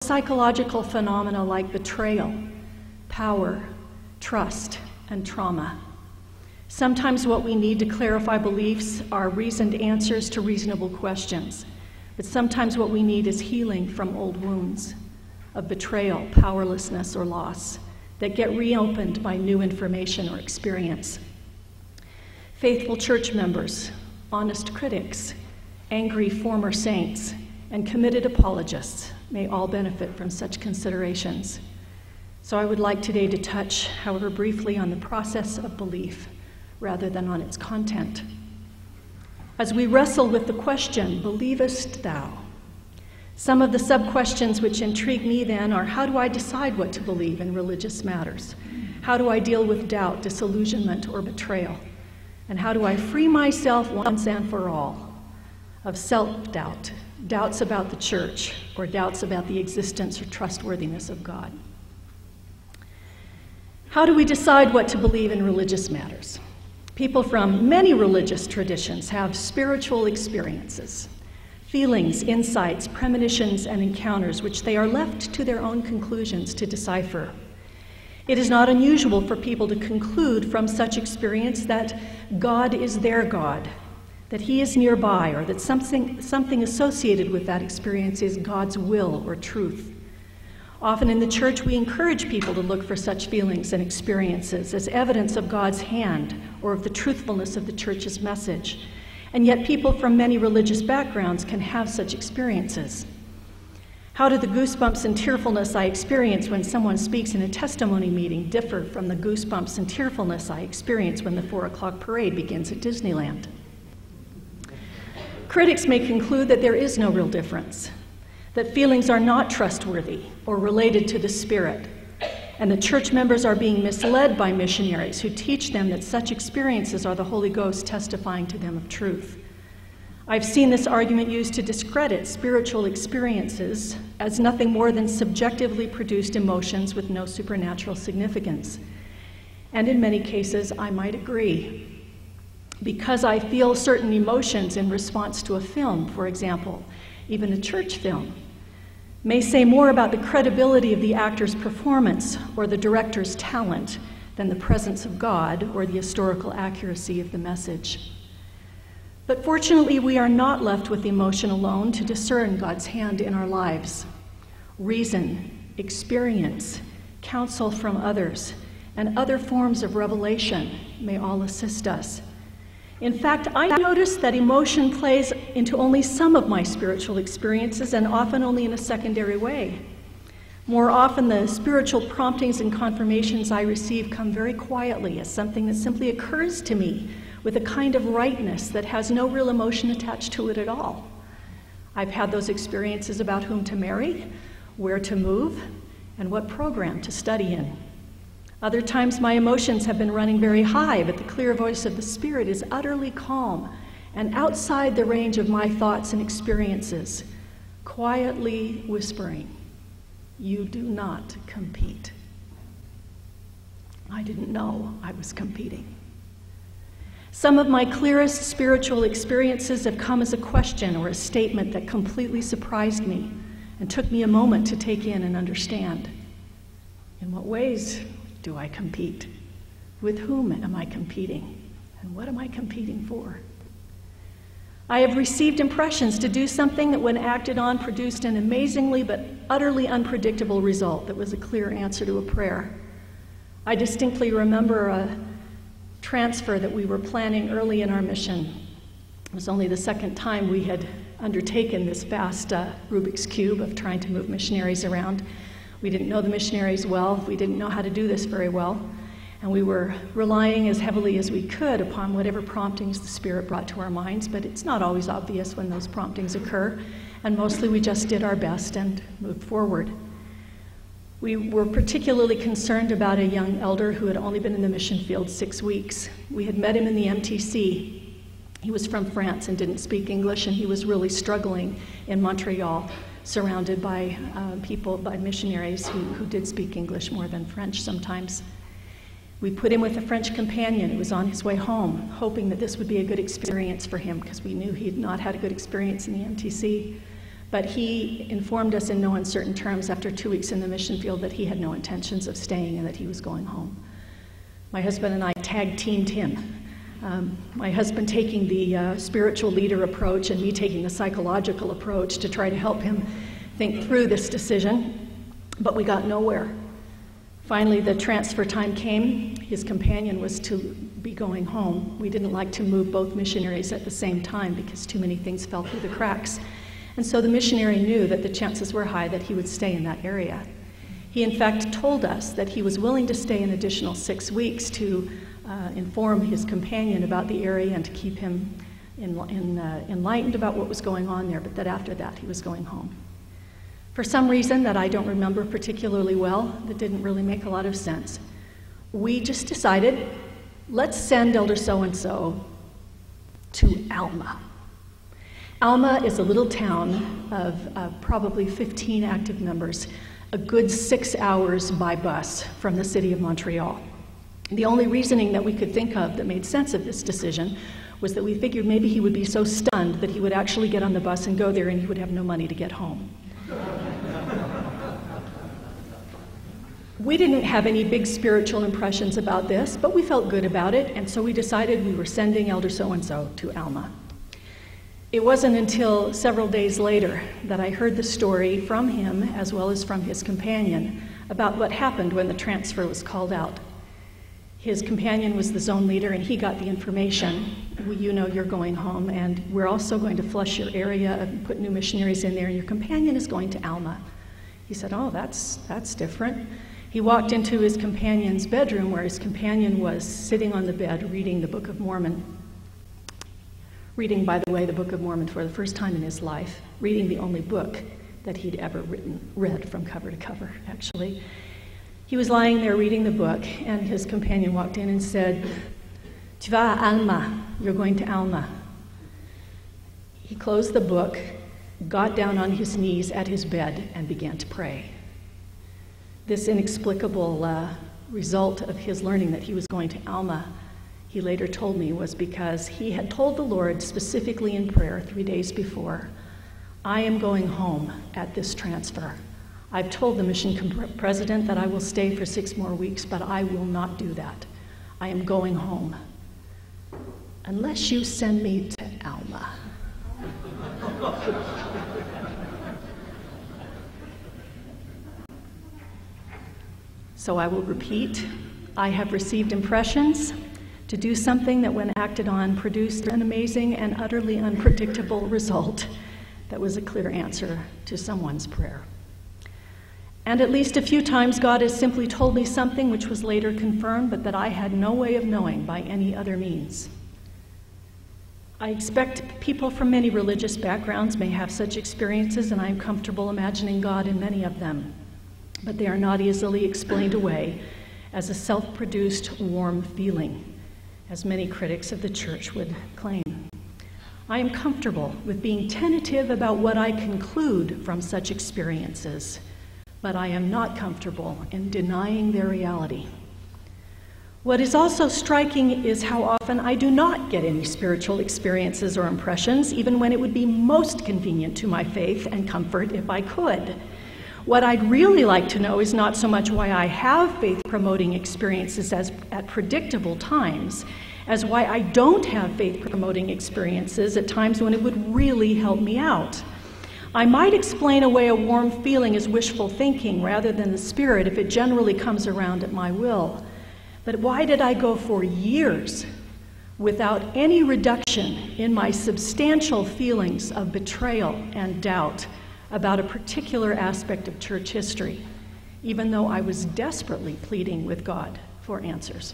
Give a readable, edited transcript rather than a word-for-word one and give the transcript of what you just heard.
psychological phenomena like betrayal, power, trust, and trauma. Sometimes what we need to clarify beliefs are reasoned answers to reasonable questions, but sometimes what we need is healing from old wounds of betrayal, powerlessness, or loss that get reopened by new information or experience. Faithful church members, honest critics, angry former saints, and committed apologists may all benefit from such considerations. So I would like today to touch, however briefly, on the process of belief rather than on its content. As we wrestle with the question, believest thou? Some of the sub-questions which intrigue me then are, how do I decide what to believe in religious matters? How do I deal with doubt, disillusionment, or betrayal? And how do I free myself once and for all of self-doubt, doubts about the church, or doubts about the existence or trustworthiness of God? How do we decide what to believe in religious matters? People from many religious traditions have spiritual experiences, feelings, insights, premonitions, and encounters which they are left to their own conclusions to decipher. It is not unusual for people to conclude from such experience that God is their God, that He is nearby, or that something associated with that experience is God's will or truth. Often in the church, we encourage people to look for such feelings and experiences as evidence of God's hand or of the truthfulness of the church's message. And yet people from many religious backgrounds can have such experiences. How do the goosebumps and tearfulness I experience when someone speaks in a testimony meeting differ from the goosebumps and tearfulness I experience when the 4 o'clock parade begins at Disneyland? Critics may conclude that there is no real difference, that feelings are not trustworthy or related to the Spirit, and that church members are being misled by missionaries who teach them that such experiences are the Holy Ghost testifying to them of truth. I've seen this argument used to discredit spiritual experiences as nothing more than subjectively produced emotions with no supernatural significance. And in many cases, I might agree. Because I feel certain emotions in response to a film, for example, even a church film, may say more about the credibility of the actor's performance or the director's talent than the presence of God or the historical accuracy of the message. But fortunately, we are not left with emotion alone to discern God's hand in our lives. Reason, experience, counsel from others, and other forms of revelation may all assist us. In fact, I notice that emotion plays into only some of my spiritual experiences, and often only in a secondary way. More often, the spiritual promptings and confirmations I receive come very quietly as something that simply occurs to me with a kind of rightness that has no real emotion attached to it at all. I've had those experiences about whom to marry, where to move, and what program to study in. Other times my emotions have been running very high, but the clear voice of the Spirit is utterly calm and outside the range of my thoughts and experiences, quietly whispering, "You do not compete." I didn't know I was competing. Some of my clearest spiritual experiences have come as a question or a statement that completely surprised me and took me a moment to take in and understand. In what ways do I compete? With whom am I competing? And what am I competing for? I have received impressions to do something that, when acted on, produced an amazingly but utterly unpredictable result that was a clear answer to a prayer. I distinctly remember a transfer that we were planning early in our mission. It was only the second time we had undertaken this vast Rubik's Cube of trying to move missionaries around. We didn't know the missionaries well. We didn't know how to do this very well. And we were relying as heavily as we could upon whatever promptings the Spirit brought to our minds, but it's not always obvious when those promptings occur. And mostly we just did our best and moved forward. We were particularly concerned about a young elder who had only been in the mission field 6 weeks. We had met him in the MTC. He was from France and didn't speak English, and he was really struggling in Montreal, surrounded by people, by missionaries who did speak English more than French sometimes. We put him with a French companion who was on his way home, hoping that this would be a good experience for him, because we knew he had not had a good experience in the MTC. But he informed us in no uncertain terms after 2 weeks in the mission field that he had no intentions of staying and that he was going home. My husband and I tag-teamed him. My husband taking the spiritual leader approach and me taking the psychological approach to try to help him think through this decision, but we got nowhere. Finally, the transfer time came. His companion was to be going home. We didn't like to move both missionaries at the same time because too many things fell through the cracks. And so the missionary knew that the chances were high that he would stay in that area. He, in fact, told us that he was willing to stay an additional 6 weeks to inform his companion about the area and to keep him enlightened about what was going on there, but that after that he was going home. For some reason that I don't remember particularly well, that didn't really make a lot of sense, we just decided, let's send Elder so-and-so to Alma. Alma is a little town of probably 15 active members, a good 6 hours by bus from the city of Montreal. The only reasoning that we could think of that made sense of this decision was that we figured maybe he would be so stunned that he would actually get on the bus and go there and he would have no money to get home. We didn't have any big spiritual impressions about this, but we felt good about it, and so we decided we were sending Elder so-and-so to Alma. It wasn't until several days later that I heard the story from him, as well as from his companion, about what happened when the transfer was called out. His companion was the zone leader, and he got the information. You know you're going home, and we're also going to flush your area and put new missionaries in there, and your companion is going to Alma. He said, oh, that's different. He walked into his companion's bedroom, where his companion was sitting on the bed reading the Book of Mormon. Reading, by the way, the Book of Mormon for the first time in his life. Reading the only book that he'd ever read from cover to cover, actually. He was lying there reading the book, and his companion walked in and said, Tu vas à Alma, you're going to Alma. He closed the book, got down on his knees at his bed, and began to pray. This inexplicable result of his learning that he was going to Alma, he later told me, was because he had told the Lord specifically in prayer 3 days before, I am going home at this transfer. I've told the mission president that I will stay for 6 more weeks, but I will not do that. I am going home. Unless you send me to Alma. So I will repeat, I have received impressions to do something that when acted on produced an amazing and utterly unpredictable result that was a clear answer to someone's prayer. And at least a few times God has simply told me something which was later confirmed, but that I had no way of knowing by any other means. I expect people from many religious backgrounds may have such experiences, and I am comfortable imagining God in many of them, but they are not easily explained away as a self-produced warm feeling, as many critics of the church would claim. I am comfortable with being tentative about what I conclude from such experiences, but I am not comfortable in denying their reality. What is also striking is how often I do not get any spiritual experiences or impressions, even when it would be most convenient to my faith and comfort if I could. What I'd really like to know is not so much why I have faith-promoting experiences at predictable times, as why I don't have faith-promoting experiences at times when it would really help me out. I might explain away a warm feeling as wishful thinking rather than the Spirit if it generally comes around at my will. But why did I go for years without any reduction in my substantial feelings of betrayal and doubt about a particular aspect of church history, even though I was desperately pleading with God for answers?